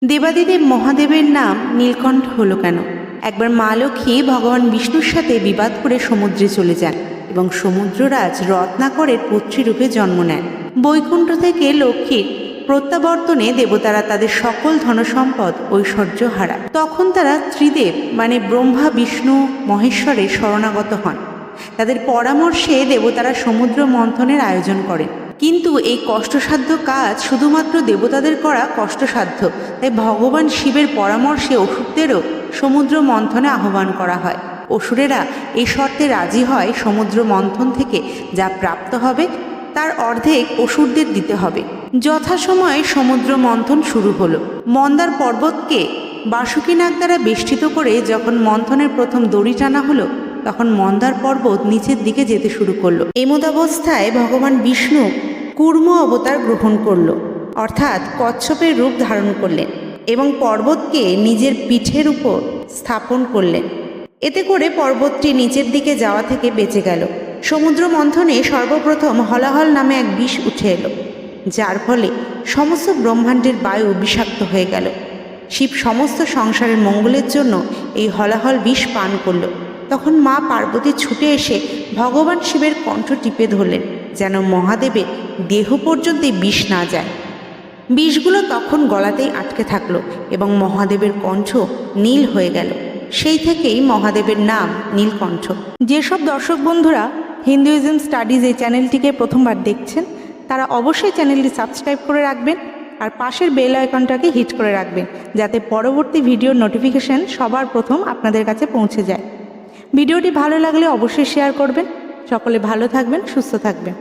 দেবাদিদেব মহাদেবের নাম নীলকণ্ঠ হলো কেন? একবার মা লক্ষ্মী ভগবান বিষ্ণুর সাথে বিবাদ করে সমুদ্রে চলে যান এবং সমুদ্ররাজ রত্নাকরের পুত্রীরূপে জন্ম নেন। বৈকুণ্ঠ থেকে লক্ষ্মীর প্রত্যাবর্তনে দেবতারা তাদের সকল ধনসম্পদ ঐশ্বর্য হারায়। তখন তারা ত্রিদেব মানে ব্রহ্মা, বিষ্ণু, মহেশ্বরের শরণাগত হন। তাদের পরামর্শে দেবতারা সমুদ্র মন্থনের আয়োজন করেন। কিন্তু এই কষ্টসাধ্য কাজ শুধুমাত্র দেবতাদের করা কষ্টসাধ্য, তাই ভগবান শিবের পরামর্শে অসুরদেরও সমুদ্র মন্থনে আহ্বান করা হয়। অসুরেরা এই শর্তে রাজি হয়, সমুদ্র মন্থন থেকে যা প্রাপ্ত হবে তার অর্ধেক অসুরদের দিতে হবে। যথাসময়ে সমুদ্র মন্থন শুরু হলো। মন্দার পর্বতকে বাসুকীনাগ দ্বারা বেষ্টিত করে যখন মন্থনের প্রথম দড়ি টানা হলো, তখন মন্দার পর্বত নিচের দিকে যেতে শুরু করলো। এমতাবস্থায় ভগবান বিষ্ণু কূর্ম অবতার গ্রহণ করল, অর্থাৎ কচ্ছপের রূপ ধারণ করলেন এবং পর্বতকে নিজের পিঠের উপর স্থাপন করলেন। এতে করে পর্বতটি নিচের দিকে যাওয়া থেকে বেঁচে গেল। সমুদ্র মন্থনে সর্বপ্রথম হলাহল নামে এক বিষ উঠে এলো, যার ফলে সমস্ত ব্রহ্মাণ্ডের বায়ু বিষাক্ত হয়ে গেল। শিব সমস্ত সংসারের মঙ্গলের জন্য এই হলাহল বিষ পান করল। তখন মা পার্বতী ছুটে এসে ভগবান শিবের কণ্ঠ টিপে ধরলেন, যেন মহাদেবের দেহ পর্যন্ত বিষ না যায়। বিষগুলো তখন গলাতেই আটকে থাকলো এবং মহাদেবের কণ্ঠ নীল হয়ে গেল। সেই থেকেই মহাদেবের নাম নীলকণ্ঠ। যেসব দর্শক বন্ধুরা হিন্দুইজম স্টাডিজ এই চ্যানেলটিকে প্রথমবার দেখছেন, তারা অবশ্যই চ্যানেলটি সাবস্ক্রাইব করে রাখবেন আর পাশের বেল আইকনটাকে হিট করে রাখবেন, যাতে পরবর্তী ভিডিওর নোটিফিকেশন সবার প্রথম আপনাদের কাছে পৌঁছে যায়। ভিডিওটি ভালো লাগলে অবশ্যই শেয়ার করবেন। সকলে ভালো থাকবেন, সুস্থ থাকবেন।